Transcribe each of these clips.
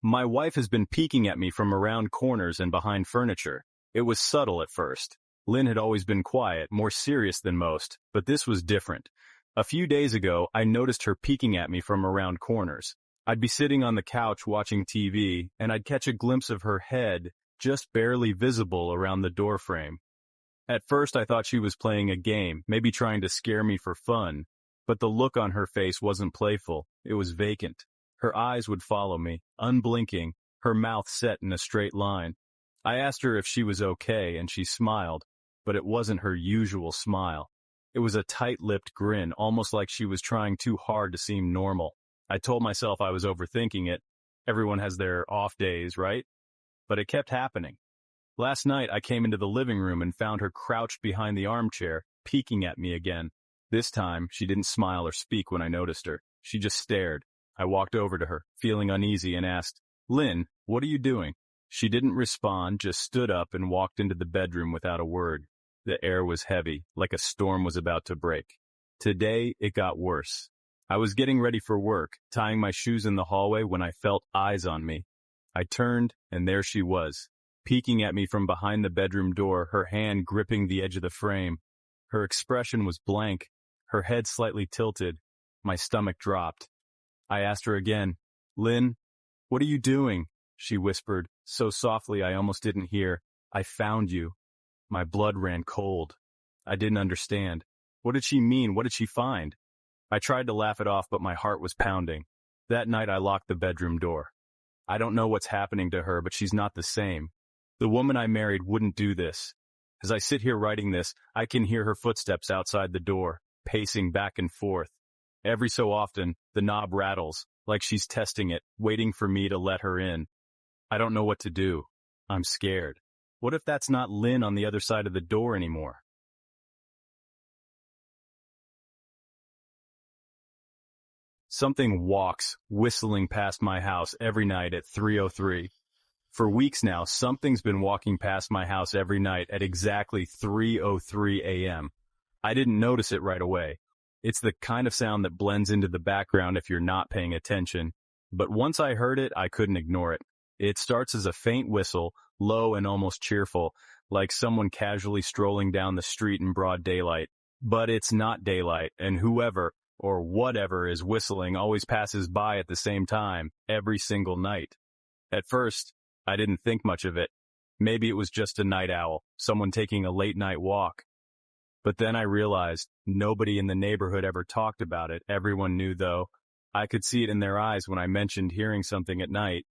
My wife has been peeking at me from around corners and behind furniture. It was subtle at first. Lynn had always been quiet, more serious than most, but this was different. A few days ago, I noticed her peeking at me from around corners. I'd be sitting on the couch watching TV, and I'd catch a glimpse of her head, just barely visible around the doorframe. At first I thought she was playing a game, maybe trying to scare me for fun, but the look on her face wasn't playful, it was vacant. Her eyes would follow me, unblinking, her mouth set in a straight line. I asked her if she was okay, and she smiled, but it wasn't her usual smile. It was a tight-lipped grin, almost like she was trying too hard to seem normal. I told myself I was overthinking it. Everyone has their off days, right? But it kept happening. Last night, I came into the living room and found her crouched behind the armchair, peeking at me again. This time, she didn't smile or speak when I noticed her. She just stared. I walked over to her, feeling uneasy, and asked, "Lynn, what are you doing?" She didn't respond, just stood up and walked into the bedroom without a word. The air was heavy, like a storm was about to break. Today, it got worse. I was getting ready for work, tying my shoes in the hallway when I felt eyes on me. I turned, and there she was, peeking at me from behind the bedroom door, her hand gripping the edge of the frame. Her expression was blank, her head slightly tilted. My stomach dropped. I asked her again, "Lynn, what are you doing?" She whispered, so softly I almost didn't hear, "I found you." My blood ran cold. I didn't understand. What did she mean? What did she find? I tried to laugh it off, but my heart was pounding. That night I locked the bedroom door. I don't know what's happening to her, but she's not the same. The woman I married wouldn't do this. As I sit here writing this, I can hear her footsteps outside the door, pacing back and forth. Every so often, the knob rattles, like she's testing it, waiting for me to let her in. I don't know what to do. I'm scared. What if that's not Lynn on the other side of the door anymore? Something walks, whistling past my house every night at 3:03. For weeks now, something's been walking past my house every night at exactly 3:03 a.m. I didn't notice it right away. It's the kind of sound that blends into the background if you're not paying attention. But once I heard it, I couldn't ignore it. It starts as a faint whistle, low and almost cheerful, like someone casually strolling down the street in broad daylight. But it's not daylight, and whoever or whatever is whistling always passes by at the same time, every single night. At first, I didn't think much of it. Maybe it was just a night owl, someone taking a late-night walk. But then I realized nobody in the neighborhood ever talked about it. Everyone knew, though. I could see it in their eyes when I mentioned hearing something at night.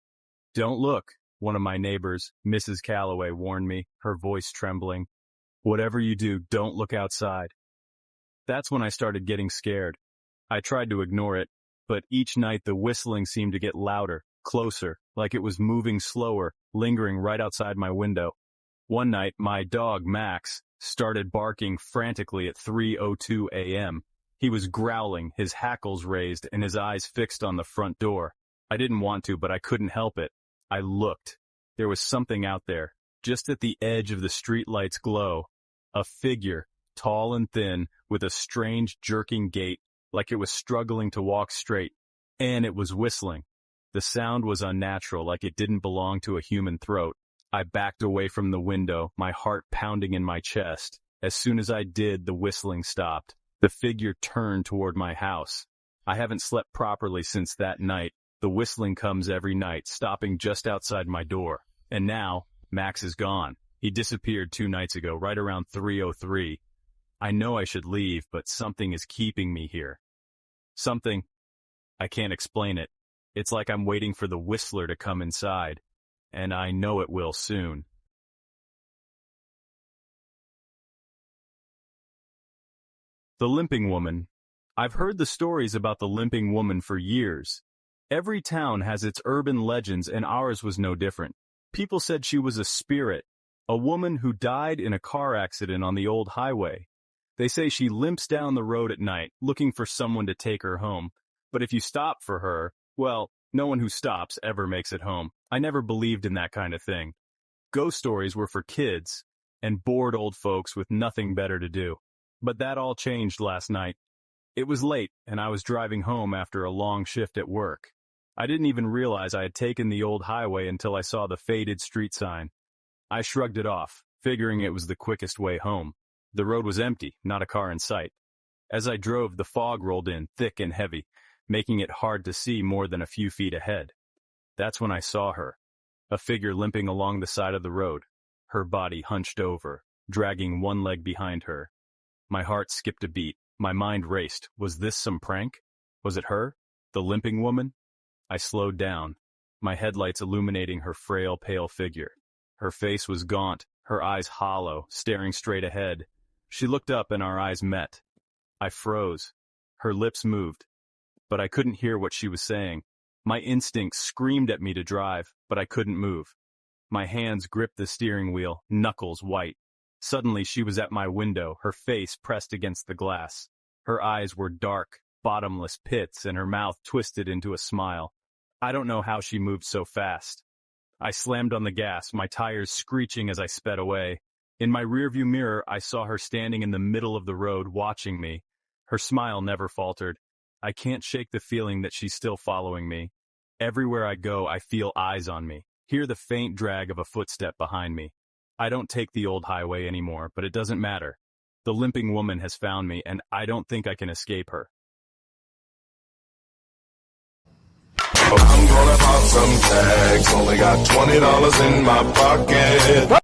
"Don't look," one of my neighbors, Mrs. Calloway, warned me, her voice trembling. "Whatever you do, don't look outside." That's when I started getting scared. I tried to ignore it, but each night the whistling seemed to get louder, closer, like it was moving slower, lingering right outside my window. One night, my dog, Max, started barking frantically at 3:02 a.m. He was growling, his hackles raised, and his eyes fixed on the front door. I didn't want to, but I couldn't help it. I looked. There was something out there, just at the edge of the streetlight's glow. A figure, tall and thin, with a strange jerking gait, like it was struggling to walk straight. And it was whistling. The sound was unnatural, like it didn't belong to a human throat. I backed away from the window, my heart pounding in my chest. As soon as I did, the whistling stopped. The figure turned toward my house. I haven't slept properly since that night. The whistling comes every night, stopping just outside my door. And now, Max is gone. He disappeared 2 nights ago, right around 3:03. I know I should leave, but something is keeping me here. Something. I can't explain it. It's like I'm waiting for the whistler to come inside. And I know it will soon. The Limping Woman. I've heard the stories about the Limping Woman for years. Every town has its urban legends, and ours was no different. People said she was a spirit, a woman who died in a car accident on the old highway. They say she limps down the road at night, looking for someone to take her home. But if you stop for her, well, no one who stops ever makes it home. I never believed in that kind of thing. Ghost stories were for kids and bored old folks with nothing better to do. But that all changed last night. It was late, and I was driving home after a long shift at work. I didn't even realize I had taken the old highway until I saw the faded street sign. I shrugged it off, figuring it was the quickest way home. The road was empty, not a car in sight. As I drove, the fog rolled in, thick and heavy, making it hard to see more than a few feet ahead. That's when I saw her, a figure limping along the side of the road, her body hunched over, dragging one leg behind her. My heart skipped a beat. My mind raced. Was this some prank? Was it her? The limping woman? I slowed down, my headlights illuminating her frail, pale figure. Her face was gaunt, her eyes hollow, staring straight ahead. She looked up and our eyes met. I froze. Her lips moved, but I couldn't hear what she was saying. My instincts screamed at me to drive, but I couldn't move. My hands gripped the steering wheel, knuckles white. Suddenly she was at my window, her face pressed against the glass. Her eyes were dark, bottomless pits, and her mouth twisted into a smile. I don't know how she moved so fast. I slammed on the gas, my tires screeching as I sped away. In my rearview mirror, I saw her standing in the middle of the road watching me. Her smile never faltered. I can't shake the feeling that she's still following me. Everywhere I go, I feel eyes on me, hear the faint drag of a footstep behind me. I don't take the old highway anymore, but it doesn't matter. The limping woman has found me, and I don't think I can escape her. I'm gonna pop some tags, only got $20 in my pocket.